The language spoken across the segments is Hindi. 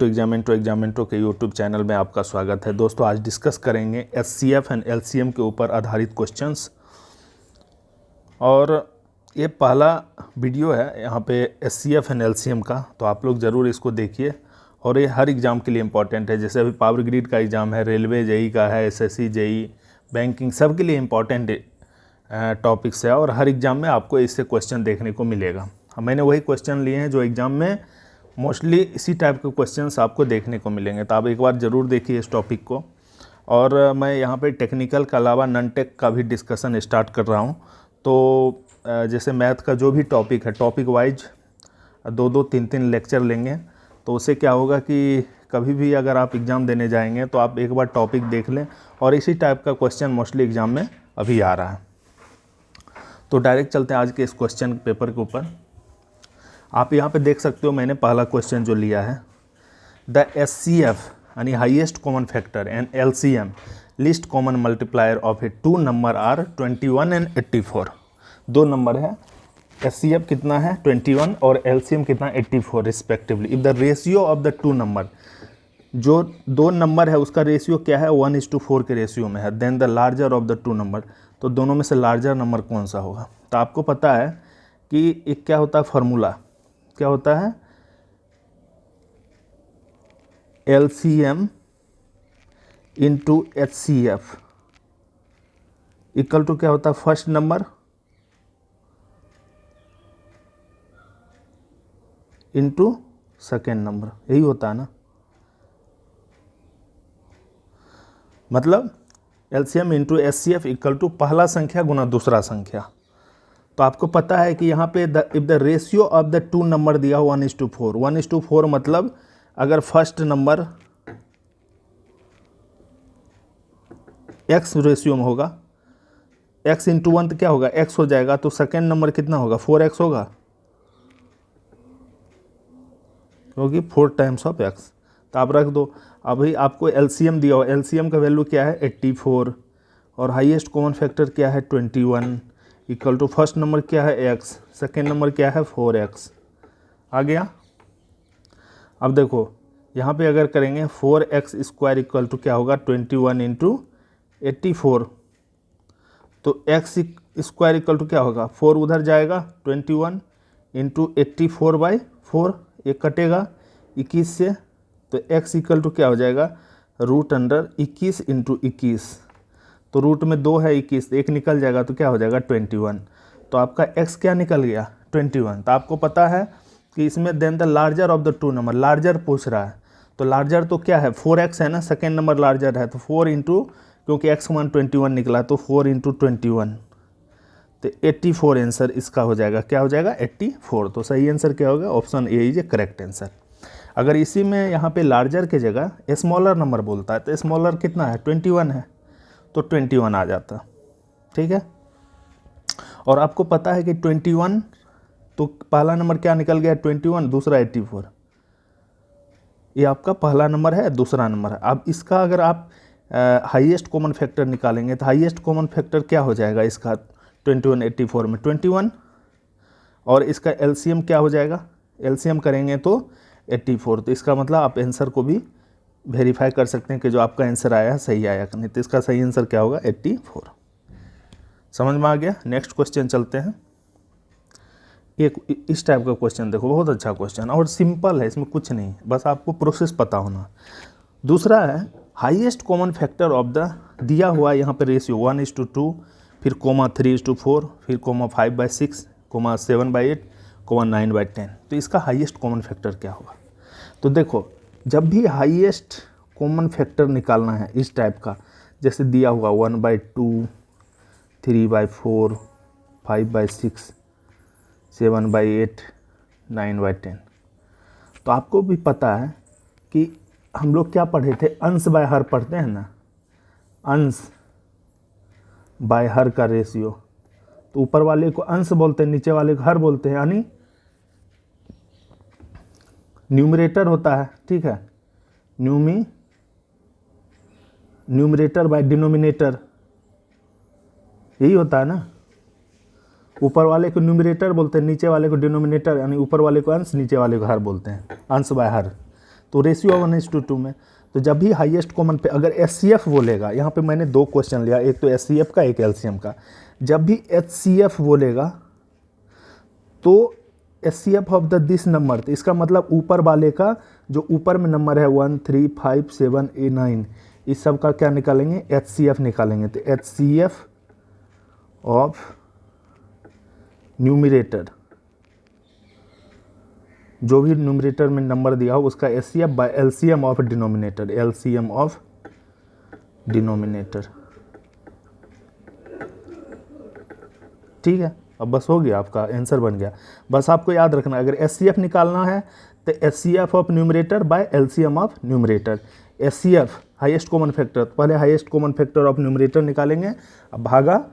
एग्जामिनेंटो के यूट्यूब चैनल में आपका स्वागत है। दोस्तों, आज डिस्कस करेंगे एचसीएफ एंड एलसीएम के ऊपर आधारित क्वेश्चंस। और ये पहला वीडियो है यहाँ पे एचसीएफ एंड एलसीएम का, तो आप लोग ज़रूर इसको देखिए। और ये हर एग्ज़ाम के लिए इम्पॉर्टेंट है। जैसे अभी पावर ग्रिड का एग्ज़ाम है, रेलवे जेई का है, एसएससी जेई, बैंकिंग, सब के लिए इम्पॉर्टेंट टॉपिक्स है और हर एग्ज़ाम में आपको इससे क्वेश्चन देखने को मिलेगा। मैंने वही क्वेश्चन लिए हैं जो एग्ज़ाम में मोस्टली इसी टाइप के क्वेश्चंस आपको देखने को मिलेंगे, तो आप एक बार ज़रूर देखिए इस टॉपिक को। और मैं यहाँ पे टेक्निकल के अलावा नॉन टेक का भी डिस्कशन स्टार्ट कर रहा हूँ। तो जैसे मैथ का जो भी टॉपिक है, टॉपिक वाइज 2-2, 3-3 लेक्चर लेंगे, तो उससे क्या होगा कि कभी भी अगर आप एग्ज़ाम देने जाएंगे तो आप एक बार टॉपिक देख लें। और इसी टाइप का क्वेश्चन मोस्टली एग्ज़ाम में अभी आ रहा है। तो डायरेक्ट चलते हैं आज के इस क्वेश्चन पेपर के ऊपर। आप यहाँ पे देख सकते हो, मैंने पहला क्वेश्चन जो लिया है, द एचसीएफ यानी highest common factor and LCM least common multiplier of a two number are 21 and 84। दो नंबर है, एचसीएफ कितना है 21 और एलसीएम कितना 84 respectively. If the ratio of the two number, जो दो नंबर है उसका रेशियो क्या है 1:4 के रेशियो में है, then the larger of the two number, तो दोनों में से लार्जर नंबर कौन सा होगा। तो आपको पता है कि एक क्या होता है फॉर्मूला, क्या होता है LCM into HCF equal to क्या होता है first number into second number, यही होता है ना। मतलब LCM into HCF equal to पहला संख्या गुना दूसरा संख्या। तो आपको पता है कि यहाँ पे if the ratio of the two number दिया हो 1:4, 1:4 मतलब अगर फर्स्ट नंबर x रेशियो में होगा, x इंटू 1 तो क्या होगा x हो जाएगा, तो सेकेंड नंबर कितना होगा 4x होगा, क्योंकि 4 टाइम्स ऑफ x। तो आप रख दो। अभी आपको LCM दिया हो, LCM का वैल्यू क्या है 84 और हाईएस्ट कॉमन फैक्टर क्या है 21 इक्वल टू फर्स्ट नंबर क्या है x, सेकेंड नंबर क्या है 4x। आ गया। अब देखो यहाँ पे अगर करेंगे 4x स्क्वायर इक्वल टू क्या होगा 21 इंटू 84, तो x स्क्वायर इक्वल टू क्या होगा 4 उधर जाएगा 21 इंटू 84/4, ये कटेगा 21 से, तो x इक्वल टू क्या हो जाएगा √21 इंटू 21, तो रूट में 2 है 21, एक निकल जाएगा तो क्या हो जाएगा 21। तो आपका x क्या निकल गया 21। तो आपको पता है कि इसमें then the larger of the two number, larger पूछ रहा है, तो लार्जर तो क्या है 4x है ना, सेकेंड नंबर लार्जर है, तो 4 इंटू, क्योंकि x मान 21 निकला तो 4 इंटू 21, तो 84 आंसर इसका हो जाएगा। क्या हो जाएगा 84। तो सही आंसर क्या होगा option A is A correct answer. अगर इसी में यहाँ पे लार्जर की जगह स्मॉलर नंबर बोलता है, तो स्मॉलर कितना है 21 है, तो 21 आ जाता। ठीक है। और आपको पता है कि 21, तो पहला नंबर क्या निकल गया 21, दूसरा 84, ये आपका पहला नंबर है, दूसरा नंबर है। अब इसका अगर आप हाईएस्ट कॉमन फैक्टर निकालेंगे तो हाईएस्ट कॉमन फैक्टर क्या हो जाएगा इसका 21 84 में 21, और इसका LCM क्या हो जाएगा, LCM करेंगे तो 84। तो इसका मतलब आप आंसर को भी वेरीफाई कर सकते हैं कि जो आपका आंसर आया है सही आया कि नहीं। तो इसका सही आंसर क्या होगा 84। समझ में आ गया। नेक्स्ट क्वेश्चन चलते हैं। एक इस टाइप का क्वेश्चन देखो, बहुत अच्छा क्वेश्चन और सिंपल है, इसमें कुछ नहीं, बस आपको प्रोसेस पता होना। दूसरा है highest common factor of the, दिया हुआ यहाँ पे रेशियो 1:2, फिर कोमा 3:4, फिर कोमा 5/6, कोमा 7/8, कोमा 9/10। तो इसका हाईएस्ट कॉमन फैक्टर क्या होगा। तो देखो, जब भी हाईएस्ट कॉमन फैक्टर निकालना है इस टाइप का, जैसे दिया हुआ 1/2, 3/4, 5/6, 7/8, 9/10, तो आपको भी पता है कि हम लोग क्या पढ़े थे, अंश बाय हर पढ़ते हैं ना, अंश बाय हर का रेशियो। तो ऊपर वाले को अंश बोलते हैं, नीचे वाले को हर बोलते हैं, यानी न्यूमरेटर होता है। ठीक है, न्यूमरेटर बाय डिनोमिनेटर, यही होता है ना। ऊपर वाले को न्यूमरेटर बोलते हैं, नीचे वाले को डिनोमिनेटर, यानी ऊपर वाले को अंश, नीचे वाले को हर बोलते हैं, अंश बाय हर। तो रेशियो 1:2 में। तो जब भी हाईएस्ट कॉमन पे अगर HCF बोलेगा, यहाँ पे मैंने 2 क्वेश्चन लिया, एक तो HCF का एक LCM का। जब भी HCF बोलेगा तो HCF of the this number, तो इसका मतलब ऊपर वाले का जो ऊपर में नंबर है 1 3 5 7 8 9, इस सब का क्या निकालेंगे, HCF निकालेंगे। तो HCF ऑफ न्यूमरेटर, जो भी न्यूमरेटर में नंबर दिया हो उसका HCF by LCM of denominator, LCM of denominator. ठीक है, अब बस हो गया, आपका आंसर बन गया। बस आपको याद रखना, अगर HCF निकालना है तो HCF of numerator by LCM of numerator. HCF highest common factor, तो पहले highest common factor of numerator निकालेंगे, अब भागा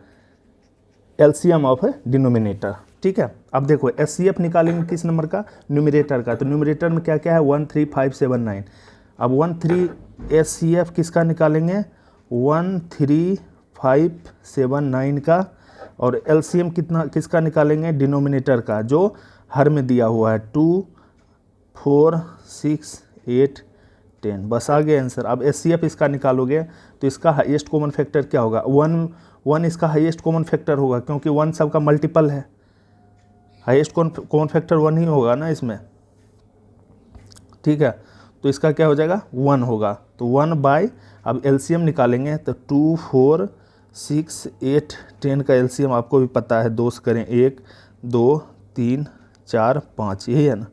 LCM ऑफ डिनोमिनेटर। ठीक है, अब देखो HCF निकालेंगे किस नंबर का, न्यूमरेटर का। तो न्यूमरेटर में क्या क्या है, 1 3 5 7 9। अब 1 3 HCF किसका निकालेंगे, 1 3 5 7 9 का। और LCM कितना किसका निकालेंगे, डिनोमिनेटर का, जो हर में दिया हुआ है 2 4 6 8 10। बस आ गया आंसर। अब HCF इसका निकालोगे तो इसका हाईएस्ट कॉमन फैक्टर क्या होगा, 1 इसका हाईएस्ट कॉमन फैक्टर होगा, क्योंकि 1 सबका मल्टीपल है। हाईएस्ट कॉमन फैक्टर 1 ही होगा ना इसमें। ठीक है, तो इसका क्या हो जाएगा, 1 होगा। तो 1 बाय, अब LCM निकालेंगे तो 2 4 6 8 10 का LCM आपको भी पता है, 2 करें 1 2 3 4 5, यही है ना।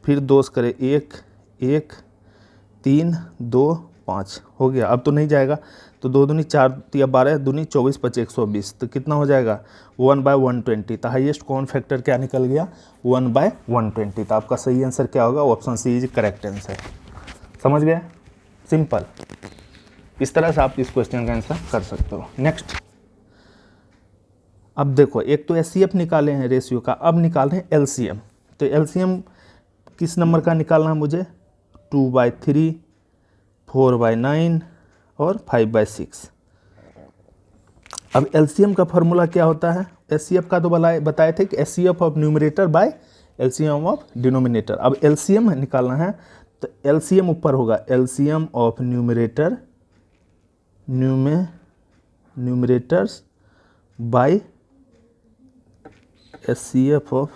फिर 2 करें 1 1 3 2 5, हो गया। अब तो नहीं जाएगा, तो 2 दूनी 4 3 12 दूनी 24 25 120, तो कितना हो जाएगा, 1/120। तो हाईएस्ट कॉमन फैक्टर क्या निकल गया, 1/120। तो आपका सही आंसर क्या होगा, option C is correct answer. समझ गए, सिंपल। इस तरह से आप इस क्वेश्चन का आंसर कर सकते हो। नेक्स्ट, अब देखो, एक तो HCF निकाले हैं रेशियो का, अब निकाल रहे हैं LCM। तो LCM किस नंबर का निकालना है मुझे, 2/3 4/9 और 5/6। अब LCM का फॉर्मूला क्या होता है, HCF का तो बताए थे कि HCF of numerator by LCM of denominator. अब LCM निकालना है तो LCM ऊपर होगा, LCM of numerators by HCF of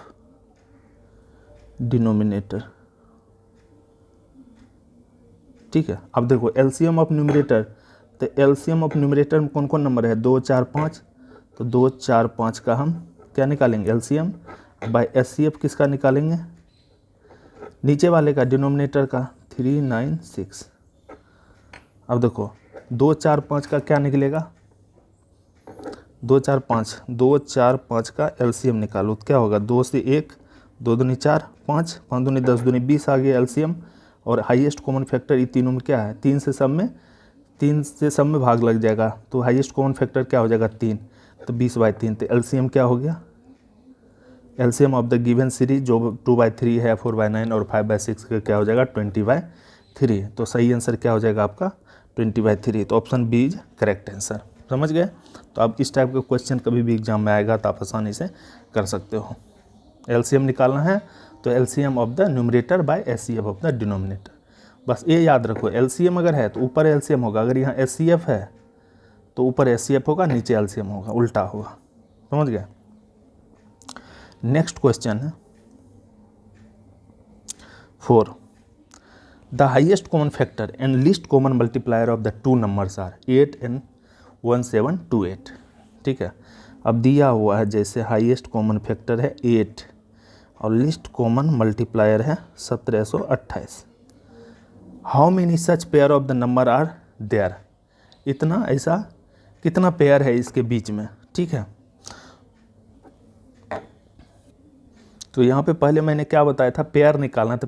denominator. ठीक है, अब देखो LCM ऑफ न्यूमरेटर, तो LCM ऑफ न्यूमरेटर में कौन कौन नंबर है, 2 4 5। तो 2 4 5 का हम क्या निकालेंगे, LCM बाय HCF किसका निकालेंगे, नीचे वाले का, डिनोमिनेटर का, 3 9 6। अब देखो 2 4 5 का क्या निकलेगा, 2 4 5 का LCM निकालो तो क्या होगा, 2 से 1 2 दूनी 4 5 5 दूनी 10 दूनी 20 आ गया LCM। और हाईएस्ट कॉमन फैक्टर ये तीनों में क्या है, 3 से सब में भाग लग जाएगा, तो हाईएस्ट कॉमन फैक्टर क्या हो जाएगा, 3। तो 20/3। तो LCM क्या हो गया, LCM of the given series जो 2/3 है, 4/9 और 5/6 का क्या हो जाएगा, 20/3। तो सही आंसर क्या हो जाएगा आपका, 20/3। तो option B is correct answer. समझ गए। तो अब इस टाइप का क्वेश्चन कभी भी एग्जाम में आएगा तो आप आसानी से कर सकते हो। LCM निकालना है तो LCM of the numerator bye HCF of the denominator. बस ये याद रखो, LCM अगर है तो ऊपर LCM होगा, अगर यहाँ HCF है तो ऊपर HCF होगा, नीचे LCM होगा, उल्टा होगा। समझ गए। नेक्स्ट क्वेश्चन है 4, the highest common factor and least common multiplier of the two numbers are 8 and 1728। ठीक है, अब दिया हुआ है जैसे हाईएस्ट कॉमन फैक्टर है 8 और लिस्ट कॉमन मल्टीप्लायर है 1728। How many such pair of the number are there, इतना ऐसा कितना पेयर है इसके बीच में। ठीक है, तो यहाँ पे पहले मैंने क्या बताया था, पेयर निकालना। तो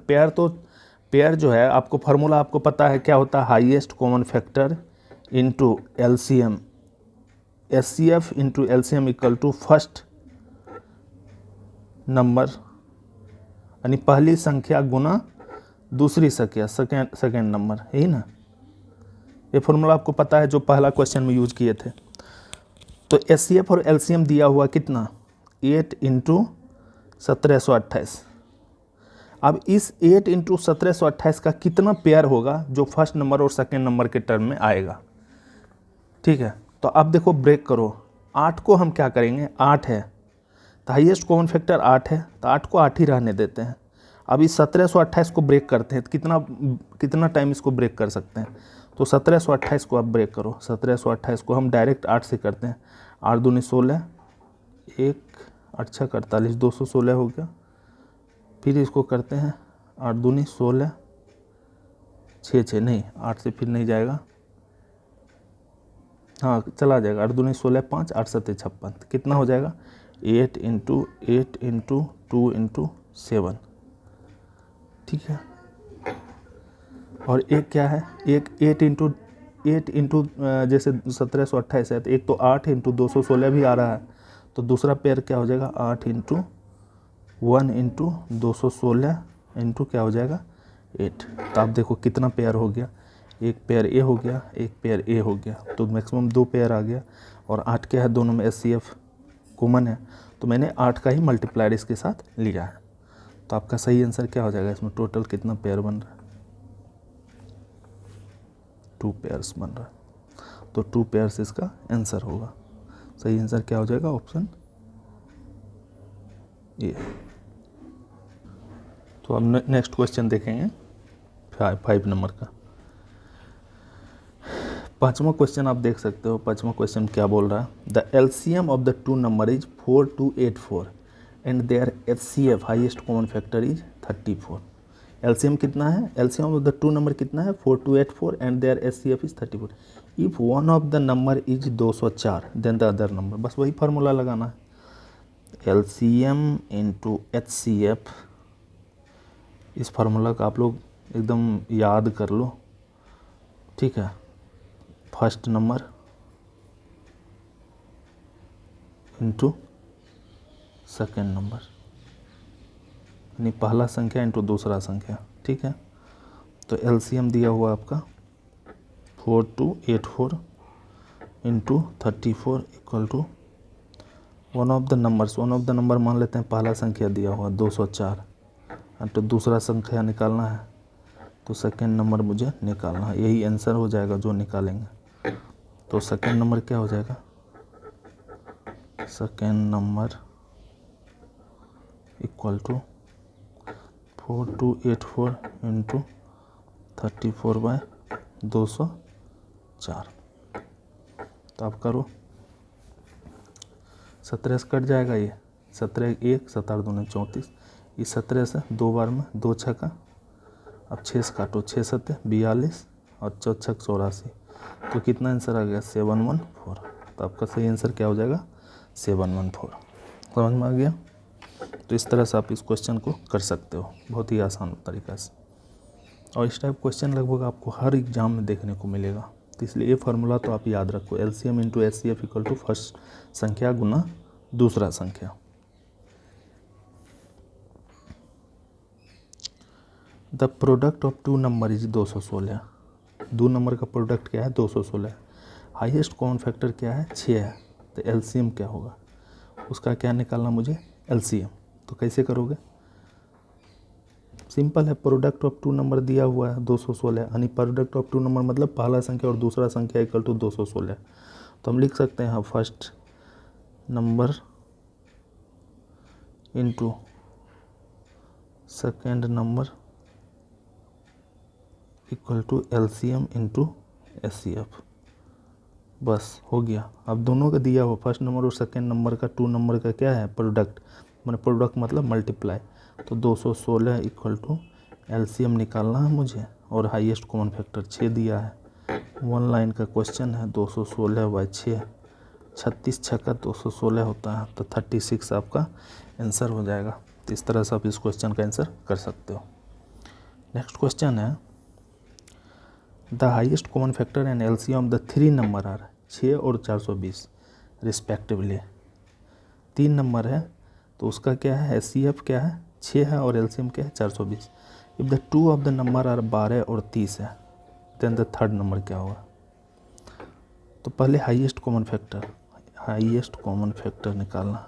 पेयर जो है आपको फार्मूला आपको पता है क्या होता है, highest common factor into LCM, HCF into LCM equal to first number, यानी पहली संख्या गुना दूसरी संख्या, सेकेंड नंबर, यही ना। ये फार्मूला आपको पता है जो पहला क्वेश्चन में यूज किए थे। तो HCF और LCM दिया हुआ कितना, 8 इंटू 1728। अब इस 8 इंटू 1728 का कितना पेयर होगा जो फर्स्ट नंबर और सेकेंड नंबर के टर्म में आएगा। ठीक है, तो अब देखो ब्रेक करो, 8 को हम क्या करेंगे, 8 है तो हाईएस्ट कॉमन फैक्टर 8 है, तो 8 को 8 ही रहने देते हैं। अब इस 1728 को ब्रेक करते हैं, तो कितना टाइम इसको ब्रेक कर सकते हैं, तो 1728 को आप ब्रेक करो। 1728 को हम डायरेक्ट 8 से करते हैं, 8 दूनी 16, 1 8 6 48, 216 हो गया। फिर इसको करते हैं 8 दूनी 16, 6 6 नहीं 8 से फिर नहीं जाएगा, हाँ चला जाएगा, 8 दूनी 16 5 8 7 56, कितना हो जाएगा 8 इंटू 8 इंटू 2 इंटू 7। ठीक है, और एक क्या है, एक 8 इंटू जैसे 1728 है तो एक तो 8 इंटू 216 भी आ रहा है, तो दूसरा पेयर क्या हो जाएगा 8 इंटू 1 इंटू 216 इंटू क्या हो जाएगा 8। तो आप देखो कितना पेयर हो गया, एक पेयर ए हो गया, एक पेयर ए हो गया, तो मैक्सिमम 2 पेयर आ गया। और 8 क्या है, दोनों में SCF कॉमन है, तो मैंने 8 का ही मल्टीप्लायर इसके साथ लिया है। तो आपका सही आंसर क्या हो जाएगा, इसमें टोटल कितना पेयर बन रहा है, 2 पेयर्स बन रहा है, तो 2 पेयर्स इसका आंसर होगा। सही आंसर क्या हो जाएगा, ऑप्शन ए। तो अब नेक्स्ट क्वेश्चन देखेंगे 5 नंबर का। 5वां क्वेश्चन आप देख सकते हो, 5वां क्वेश्चन क्या बोल रहा है, the LCM of the 2 number is 4284 and their HCF highest common factor is 34। LCM कितना है, LCM ऑफ द 2 नंबर कितना है 4284 and their HCF is 34। If one of the number is 204 then the other number, बस वही फार्मूला लगाना है, LCM इंटू HCF। इस फार्मूला का आप लोग एकदम याद कर लो। ठीक है, first number into second number, यानी पहला संख्या इंटू दूसरा संख्या। ठीक है, तो LCM दिया हुआ आपका 4284 into 34 equal to one of the number मान लेते हैं, पहला संख्या दिया हुआ 204, तो दूसरा संख्या निकालना है, तो सेकेंड नंबर मुझे निकालना है, यही आंसर हो जाएगा जो निकालेंगे। तो सेकेंड नंबर क्या हो जाएगा, second number equal to 4284 into 34/204। तो आप करो, 17 से कट जाएगा, ये 17 1 17 दूनी 34, इस 17 से 2 बार में 2 छक्का, अब 6 से काटो, 6 7 42 और 4 6 84, तो कितना आंसर आ गया 714। तो आपका सही आंसर क्या हो जाएगा 714। समझ में आ गया। तो इस तरह से आप इस क्वेश्चन को कर सकते हो, बहुत ही आसान तरीका से, और इस टाइप क्वेश्चन लगभग आपको हर एग्जाम में देखने को मिलेगा। तो इसलिए ये फार्मूला तो आप याद रखो, LCM into HCF equal to first संख्या गुना दूसरा संख्या। The product of 2 number is 216। 2 number का प्रोडक्ट क्या है 216। हाईएस्ट कॉमन फैक्टर क्या है 6 है, तो LCM क्या होगा, उसका क्या निकालना मुझे LCM। तो कैसे करोगे, सिंपल है, प्रोडक्ट ऑफ 2 नंबर दिया हुआ है 216, यानी प्रोडक्ट ऑफ 2 नंबर मतलब पहला संख्या और दूसरा संख्या इक्वल टू 216। तो हम लिख सकते हैं हाँ, first number into second number equal to LCM into HCF, बस हो गया। अब दोनों का दिया हो, फर्स्ट नंबर और सेकेंड नंबर का 2 नंबर का क्या है प्रोडक्ट, मैंने प्रोडक्ट मतलब मल्टीप्लाई, तो 216 इक्वल टू LCM निकालना है मुझे, और हाईएस्ट कॉमन फैक्टर 6 दिया है। 1 लाइन का क्वेश्चन है, 216/6, 36 छक्का 216 होता है, तो 36 आपका आंसर हो जाएगा। तो इस तरह से आप इस क्वेश्चन का आंसर कर सकते हो। नेक्स्ट क्वेश्चन है, the highest common factor and LCM of the 3 number are 6 और 420 रिस्पेक्टिवली। 3 नंबर है तो उसका क्या है HCF क्या है 6 है, और LCM क्या है 420। If the 2 of the number are 12 और 30 है, देन द थर्ड नंबर क्या होगा। तो पहले हाईएस्ट कॉमन फैक्टर निकालना,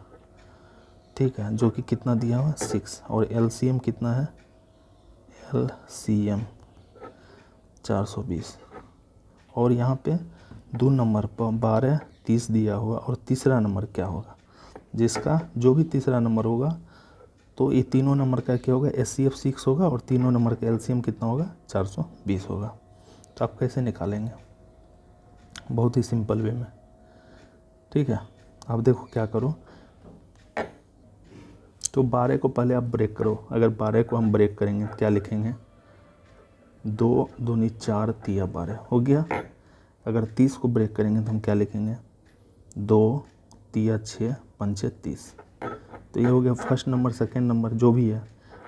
ठीक है, जो कि कितना दिया हुआ 6, और LCM कितना है LCM 420 और यहाँ पे 2 नंबर पर 12 30 दिया हुआ और तीसरा नंबर क्या होगा, जिसका जो भी तीसरा नंबर होगा तो ये तीनों नंबर का क्या होगा, SCF 6 होगा और तीनों नंबर का LCM कितना होगा, 420 होगा। तो आप कैसे निकालेंगे, बहुत ही सिंपल वे में। ठीक है, अब देखो क्या करो, तो 12 को पहले आप ब्रेक करो। अगर 12 को हम ब्रेक करेंगे क्या लिखेंगे, 2 दूनी 4 तिया 12 हो गया। अगर 30 को ब्रेक करेंगे तो हम क्या लिखेंगे, 2 तिया 6 पंचे 30। तो ये हो गया फर्स्ट नंबर, सेकंड नंबर जो भी है।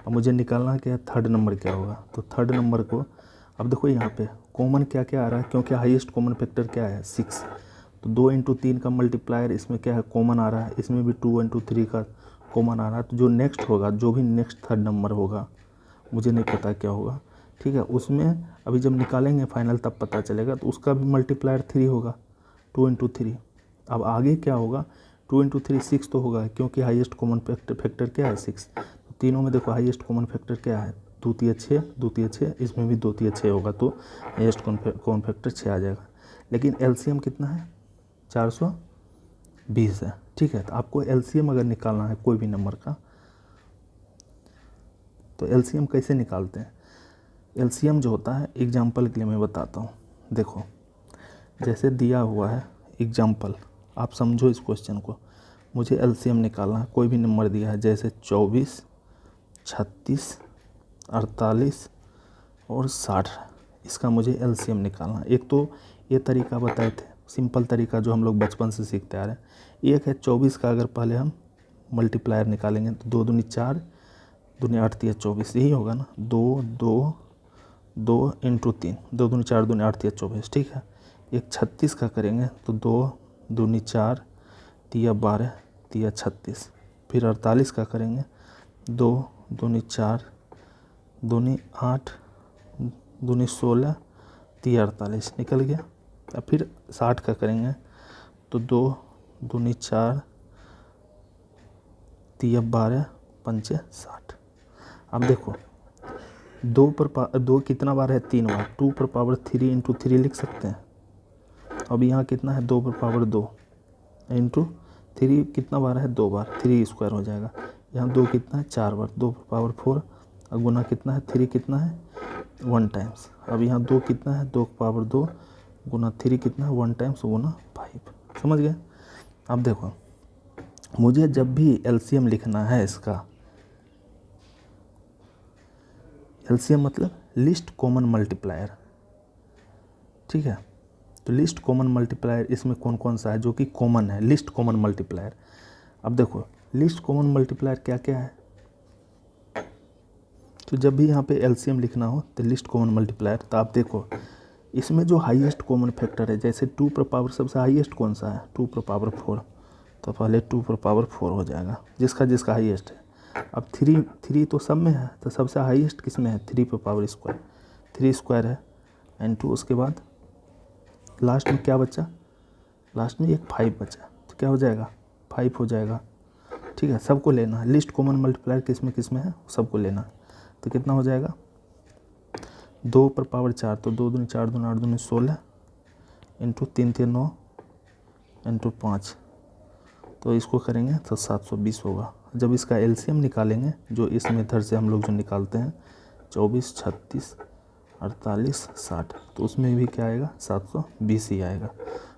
अब मुझे निकालना है क्या, थर्ड नंबर क्या होगा। तो थर्ड नंबर को अब देखो यहाँ पे कॉमन क्या क्या आ रहा है, क्योंकि हाईएस्ट कॉमन फैक्टर क्या है, 6। तो 2 × 3 का मल्टीप्लायर इसमें क्या है, कॉमन आ रहा है। इसमें भी 2 × 3 का कॉमन आ रहा है। तो जो नेक्स्ट होगा, जो भी नेक्स्ट थर्ड नंबर होगा, मुझे नहीं पता क्या होगा, ठीक है, उसमें अभी जब निकालेंगे फाइनल तब पता चलेगा। तो उसका भी मल्टीप्लायर 3 होगा, 2 × 3। अब आगे क्या होगा, 2 × 3 6 तो होगा, क्योंकि हाईएस्ट कॉमन फैक्टर क्या है, 6। तो तीनों में देखो हाईएस्ट कॉमन फैक्टर क्या है, 2 तिया 6, 2 तिया 6, इसमें भी 2 तिया 6 होगा। तो हाईएस्ट कॉमन फैक्टर 6 आ जाएगा। लेकिन LCM कितना है, 420 है। ठीक है, तो आपको LCM अगर निकालना है कोई भी नंबर का, तो LCM कैसे निकालते हैं। LCM जो होता है, एग्जाम्पल के लिए मैं बताता हूँ। देखो जैसे दिया हुआ है एग्जाम्पल, आप समझो इस क्वेश्चन को। मुझे LCM निकालना है, कोई भी नंबर दिया है, जैसे 24, 36, 48 और 60। इसका मुझे LCM निकालना है। एक तो ये तरीका बताए थे, सिंपल तरीका जो हम लोग बचपन से सीखते आ रहे हैं। एक है 24 का अगर पहले हम मल्टीप्लायर निकालेंगे तो 2 दूनी 4, दूनी 8 तिया 24, यही होगा ना। 2 2 2 × 3, 2 दूनी 4, दूनी 8 तिया 24। ठीक है, एक 36 का करेंगे तो 2 दूनी 4 तिया 12 तिया 36। फिर 48 का करेंगे, 2 दूनी 4 दूनी 8 दूनी 16 तिया 48, निकल गया। अब फिर 60 का करेंगे तो 2 दूनी 4 तिया 12 पंचे 60। अब देखो 2 कितना बार है, 3 बार। 2 पर पावर 3 × 3 लिख सकते हैं। अब यहाँ कितना है, 2 पर पावर 2 × 3 कितना बार है, 2 बार, 3 स्क्वायर हो जाएगा। यहाँ 2 कितना है, 4 बार, 2 पर पावर 4 और गुना कितना है, 3 कितना है, 1 टाइम्स। अब यहाँ 2 कितना है, 2 पावर 2 गुना 3 कितना है, 1 टाइम्स गुना 5। समझ गए। अब देखो मुझे जब भी LCM लिखना है इसका, LCM मतलब लिस्ट कॉमन मल्टीप्लायर। ठीक है, तो लिस्ट कॉमन मल्टीप्लायर इसमें कौन कौन सा है जो कि कॉमन है, लिस्ट कॉमन मल्टीप्लायर। अब देखो लिस्ट कॉमन मल्टीप्लायर क्या क्या है। तो जब भी यहाँ पे LCM लिखना हो तो लिस्ट कॉमन मल्टीप्लायर, तो आप देखो इसमें जो हाईएस्ट कॉमन फैक्टर है, जैसे 2 पर पावर सबसे हाईएस्ट कौन सा है, 2 पर पावर 4। तो पहले 2 पर पावर 4 हो जाएगा, जिसका हाईएस्ट है। अब 3 तो सब में है, तो सबसे हाईएस्ट किस में है, 3 पर पावर स्क्वायर, 3 स्क्वायर है एंड 2। उसके बाद लास्ट में क्या बचा, लास्ट में एक 5 बचा, तो क्या हो जाएगा, 5 हो जाएगा। ठीक है, सबको लेना है, लिस्ट कॉमन मल्टीप्लायर किस में है, सबको लेना है। तो कितना हो जाएगा, 2 पर पावर 4, तो 2 दूनी 4 दूनी 8 दूनी 16 × 3 3 9 × 5। तो इसको करेंगे तो 720 होगा। जब इसका LCM निकालेंगे, जो इस मेथड से हम लोग जो निकालते हैं, 24, 36, 48, 60, तो उसमें भी क्या आएगा, 720 ही आएगा।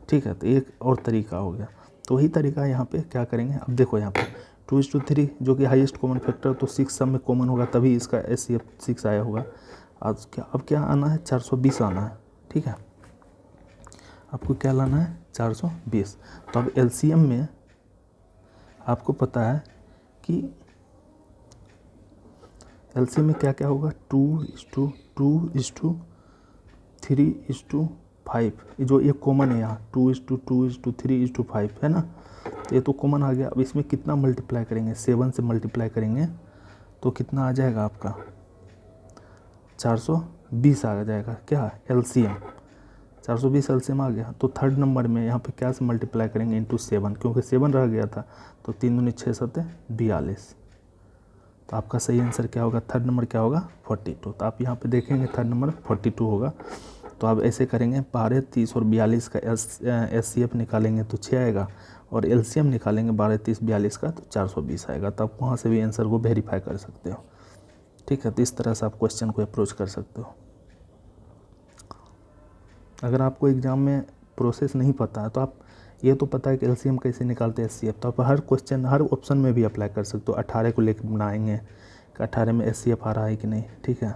ठीक है, तो एक और तरीका हो गया। तो वही तरीका यहाँ पे क्या करेंगे, अब देखो यहाँ पे 2:3 जो कि हाईएस्ट कॉमन फैक्टर, तो 6 सब में कॉमन होगा, तभी इसका SCF 6 आया होगा। अब क्या आना है, 420 आना है। ठीक है, आपको क्या लाना है, 420। तो अब LCM में आपको पता है कि LCM में क्या क्या होगा, 2:2:3:5, जो ये कॉमन है यहाँ, 2:2:3:5 है ना, तो ये तो कॉमन आ गया। अब इसमें कितना मल्टीप्लाई करेंगे, 7 से मल्टीप्लाई करेंगे तो कितना आ जाएगा आपका, 420 आ जाएगा। क्या LCM, 420 LCM आ गया। तो थर्ड नंबर में यहाँ पे क्या से मल्टीप्लाई करेंगे, × 7, क्योंकि 7 रह गया था। तो 3 दूनी 6 7 42। तो आपका सही आंसर क्या होगा, थर्ड नंबर क्या होगा 42। तो आप यहाँ पे देखेंगे थर्ड नंबर 42 होगा। तो आप ऐसे करेंगे 12, 30 और 42 का SCF निकालेंगे तो 6 आएगा, और LCM निकालेंगे 12, 30, 42 का तो 420 आएगा। तो आप वहाँ से भी आंसर को वेरीफाई कर सकते हो। ठीक है, तो इस तरह से आप क्वेश्चन को अप्रोच कर सकते हो। अगर आपको एग्ज़ाम में प्रोसेस नहीं पता है तो आप ये तो पता है कि LCM कैसे निकालते हैं SCF, तो आप हर क्वेश्चन हर ऑप्शन में भी अप्लाई कर सकते हो। 18 को लेकर बनाएंगे कि 18 में SCF आ रहा है कि नहीं। ठीक है,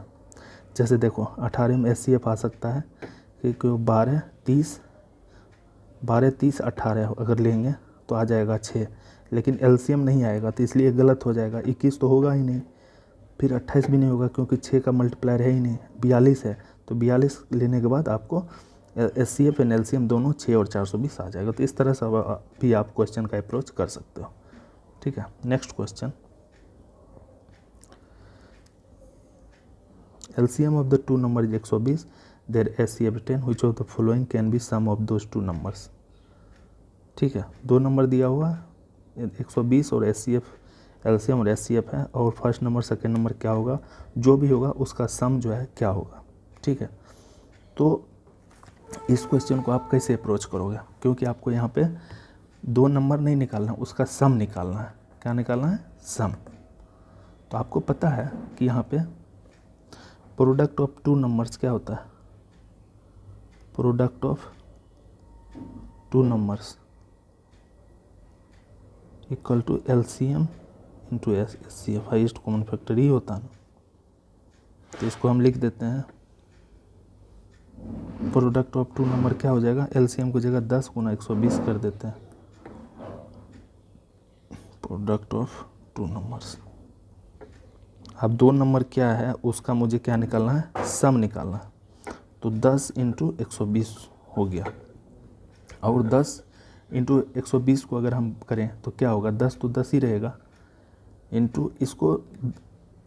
जैसे देखो 18 में SCF आ सकता है कि 12, 30, 18 अगर लेंगे तो आ जाएगा 6, लेकिन LCM नहीं आएगा तो इसलिए गलत हो जाएगा। 21 तो होगा ही नहीं, फिर 28 भी नहीं होगा क्योंकि 6 का मल्टीप्लायर है ही नहीं। 42 है तो 42 लेने के बाद आपको SCF एंड LCM दोनों 6 और 420 आ जाएगा। तो इस तरह से भी आप क्वेश्चन का अप्रोच कर सकते हो। ठीक है, next question, LCM of the two numbers is 120, their SCF 10, which of the following can be sum of those two numbers। ठीक है, दो नंबर दिया हुआ है 120 और SCF, LCM और SCF है, और फर्स्ट नंबर सेकेंड नंबर क्या होगा, जो भी होगा उसका सम जो है क्या होगा। ठीक है, तो इस क्वेश्चन को आप कैसे अप्रोच करोगे, क्योंकि आपको यहाँ पे दो नंबर नहीं निकालना, उसका सम निकालना है। क्या निकालना है, सम। तो आपको पता है कि यहाँ पे प्रोडक्ट ऑफ टू नंबर्स क्या होता है, product of two numbers equal to LCM into SCF, highest common factor ही होता है ना। तो इसको हम लिख देते हैं, प्रोडक्ट ऑफ टू नंबर क्या हो जाएगा, LCM की जगह 10 गुना 120 कर देते हैं, प्रोडक्ट ऑफ टू नंबर्स। अब दो नंबर क्या है उसका मुझे क्या निकालना है, सम निकालना है। तो 10 इंटू 120 हो गया, और 10 इंटू 120 को अगर हम करें तो क्या होगा, 10 तो 10 ही रहेगा, इंटू इसको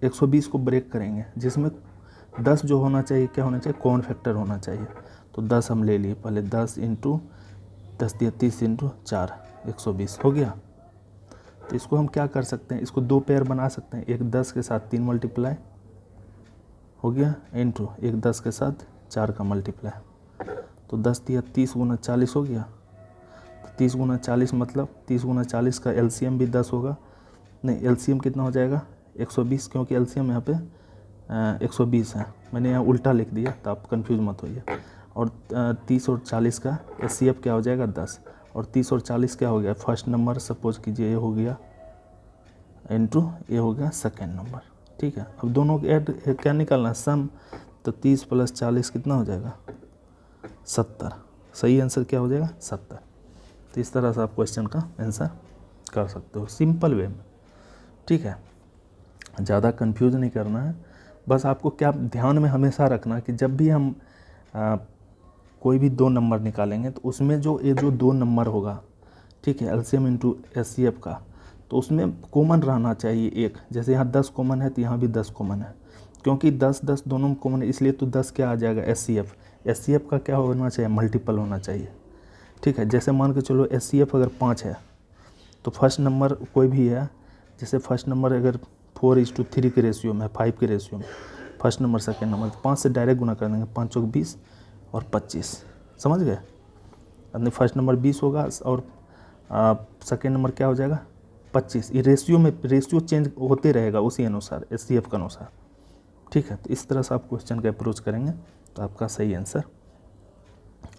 120 को ब्रेक करेंगे, जिसमें 10 जो होना चाहिए क्या होना चाहिए, कॉमन फैक्टर होना चाहिए। तो 10 हम ले लिए पहले, 10 इंटू 10 दिया 30 इंटू 4 120 हो गया। तो इसको हम क्या कर सकते हैं, इसको दो पेयर बना सकते हैं, एक 10 के साथ 3 मल्टीप्लाई हो गया, इंटू एक 10 के साथ 4 का मल्टीप्लाई। तो 10 दिया 30 गुना 40 हो गया। तो 30 गुना 40 मतलब 30 गुना 40 का LCM भी 10 होगा, नहीं LCM कितना हो जाएगा 120, क्योंकि LCM यहाँ पे 120 है, मैंने यहाँ उल्टा लिख दिया तो आप कंफ्यूज मत होइए। और 30 और 40 का SCF क्या हो जाएगा 10, और 30 और 40 क्या हो गया, फर्स्ट नंबर सपोज कीजिए ये हो गया, इंटू ये हो गया सेकेंड नंबर। ठीक है, अब दोनों के ऐड क्या निकालना है, सम। तो 30 प्लस 40 कितना हो जाएगा 70, सही आंसर क्या हो जाएगा 70। तो इस तरह से आप क्वेश्चन का आंसर कर सकते हो सिंपल वे में। ठीक है, ज़्यादा कंफ्यूज नहीं करना है, बस आपको क्या ध्यान में हमेशा रखना कि जब भी हम कोई भी दो नंबर निकालेंगे तो उसमें जो ये जो दो नंबर होगा, ठीक है, LCM इंटू SCF का, तो उसमें कॉमन रहना चाहिए एक। जैसे यहाँ 10 कॉमन है तो यहाँ भी 10 कॉमन है, क्योंकि 10 10 दोनों में कॉमन है, इसलिए तो 10 क्या आ जाएगा SCF का क्या होना चाहिए, मल्टीपल होना चाहिए। ठीक है, जैसे मान के चलो SCF अगर 5 है तो फर्स्ट नंबर कोई भी है, जैसे फर्स्ट नंबर अगर 4:3 के रेशियो में, 5 के रेशियो में फर्स्ट नंबर सेकेंड नंबर, तो 5 से डायरेक्ट गुना कर देंगे, 5 चौक 20 और 25, समझ गए। अपने फर्स्ट नंबर 20 होगा और सेकेंड नंबर क्या हो जाएगा 25। ये रेशियो चेंज होते रहेगा उसी अनुसार, SCF के अनुसार। ठीक है, तो इस तरह से आप क्वेश्चन का अप्रोच करेंगे तो आपका सही आंसर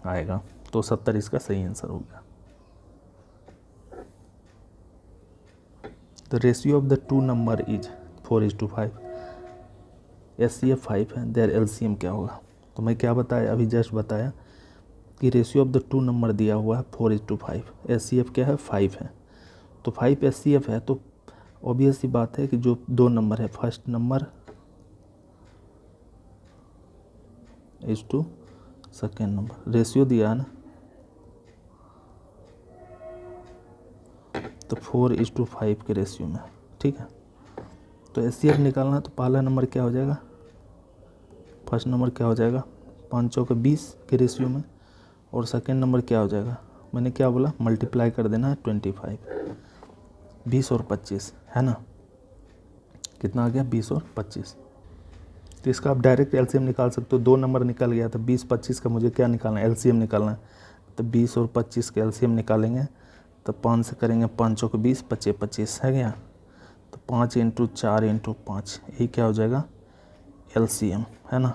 आएगा। तो 70 इसका सही आंसर हो गया। The ratio of the two number is 4:5, SCF 5 है, देयर LCM क्या होगा। तो मैं क्या बताया, अभी जस्ट बताया कि ratio of the two number दिया हुआ है 4:5, SCF क्या है 5 है, तो 5 SCF है, तो ऑब्वियस सी बात है कि जो दो नंबर है, first number is to second number, ratio दिया है ना, तो 4:5 के रेशियो में। ठीक है, तो SCF निकालना तो पहला नंबर क्या हो जाएगा, फर्स्ट नंबर क्या हो जाएगा 5 चौके 20 के रेशियो में, और सेकेंड नंबर क्या हो जाएगा, मैंने क्या बोला मल्टीप्लाई कर देना है 25, 20 और 25 है ना। कितना आ गया 20 और 25। तो इसका आप डायरेक्ट एलसीएम निकाल सकते हो। 2 नंबर निकल गया तो 20-25 का मुझे क्या निकालना है, एलसीएम निकालना है। तो 20 और 25 का एलसीएम निकालेंगे तो 5 से करेंगे, 5 को 20, 25 25 है क्या। तो 5 × 4 × 5 यही क्या हो जाएगा एलसीएम, है ना।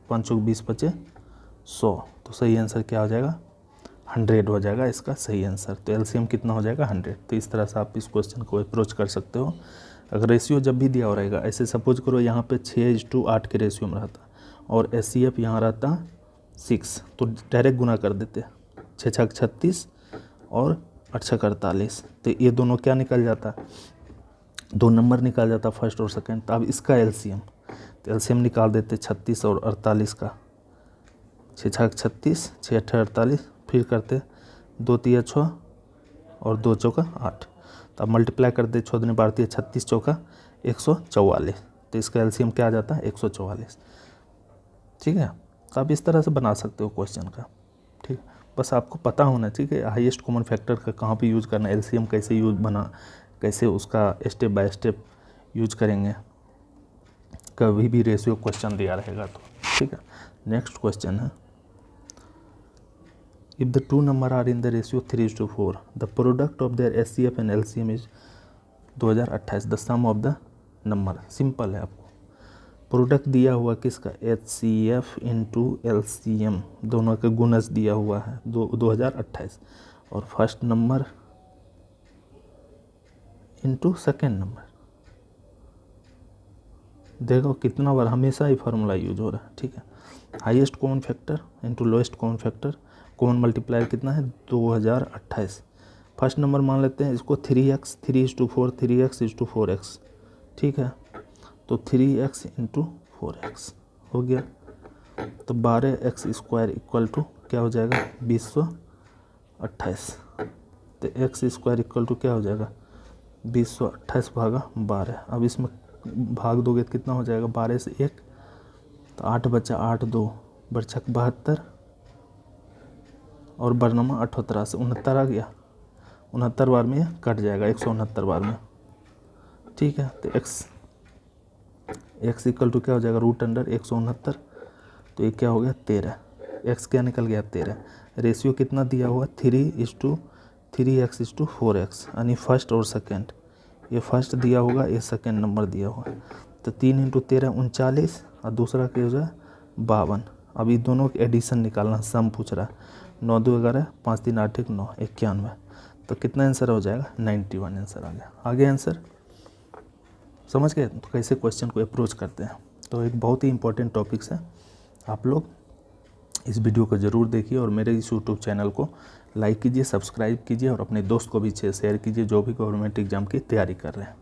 5 को 20 25 100। तो सही आंसर क्या हो जाएगा 100 हो जाएगा इसका सही आंसर। तो एलसीएम कितना हो जाएगा 100। तो इस तरह से आप इस क्वेश्चन को अप्रोच कर सकते हो। अगर रेशियो जब भी दिया हो रहेगा, ऐसे सपोज करो यहाँ पे 6:8 के रेशियो में रहता और एचसीएफ यहाँ रहता 6, तो डायरेक्ट गुना कर देते 6 छक 36 और 8 छक 48। तो ये दोनों क्या निकल जाता, 2 नंबर निकल जाता फर्स्ट और सेकंड। तो अब इसका एलसीएम, तो एलसीएम निकाल देते 36 और 48 का। 6 छक 36, 6 8 48, फिर करते 2 3 6 और 2 चौका 8। तो अब मल्टीप्लाई कर दे 6 दूनी 12, 36 चौका 144। तो इसका एलसीएम क्या आ जाता है 144। ठीक है, तो आप इस तरह से बना सकते हो क्वेश्चन का। ठीक, बस आपको पता होना चाहिए कि हाईएस्ट कॉमन फैक्टर का कहाँ पे यूज़ करना है, एलसीएम कैसे यूज बना, कैसे उसका स्टेप बाय स्टेप यूज करेंगे कभी भी रेशियो क्वेश्चन दिया रहेगा तो। ठीक है, नेक्स्ट क्वेश्चन है, if the two number are in the ratio 3:4, the product of their SCF and LCM is 2028, the sum of the number। Simple है, आपको प्रोडक्ट दिया हुआ किसका HCF इंटू LCM, दोनों का गुणज दिया हुआ है 2028, और first number into second number. देखो कितना बार हमेशा ही फार्मूला यूज हो रहा है। ठीक है, highest common factor into lowest common factor, common multiplier कितना है 2028। फर्स्ट नंबर मान लेते हैं इसको 3x, 3:4, 3x:4x। ठीक है, तो 3x × 4x हो गया। तो 12x² इक्वल टू क्या हो जाएगा 2028। तो x² इक्वल टू क्या हो जाएगा 2028 भागा 12। अब इसमें भाग दोगे तो कितना हो जाएगा 12 से 1, तो 8 बचा 8 2 बरछक 72 और बरनमा 78 से 69 आ गया। 69 बार में कट जाएगा 169 बार में। ठीक है, तो x इक्वल टू क्या हो जाएगा √169। तो ये क्या हो गया 13। x क्या निकल गया 13। रेशियो कितना दिया हुआ 3:3x:4x, यानी फर्स्ट और सेकेंड। ये फर्स्ट दिया होगा, ये सेकेंड नंबर दिया हुआ। तो 3 × 13 39 और दूसरा क्या हो जाए 52। अभी दोनों के एडिशन निकालना, सम पूछ रहा है। 9 2 11, 5 3 8 1 9 91। तो कितना आंसर हो जाएगा 91 आंसर आ गया। आगे आंसर समझ गए तो कैसे क्वेश्चन को अप्रोच करते हैं। तो एक बहुत ही इंपॉर्टेंट टॉपिक्स है, आप लोग इस वीडियो को ज़रूर देखिए और मेरे इस यूट्यूब चैनल को लाइक कीजिए, सब्सक्राइब कीजिए और अपने दोस्त को भी शेयर कीजिए जो भी गवर्नमेंट एग्ज़ाम की तैयारी कर रहे हैं।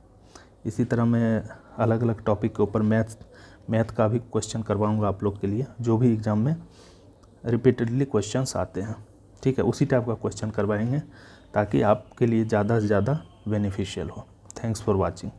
इसी तरह मैं अलग अलग टॉपिक के ऊपर मैथ का भी क्वेश्चन करवाऊंगा आप लोग के लिए, जो भी एग्ज़ाम में रिपीटेडली क्वेश्चंस आते हैं। ठीक है, उसी टाइप का क्वेश्चन करवाएंगे ताकि आपके लिए ज़्यादा से ज़्यादा बेनिफिशियल हो। Thanks for watching.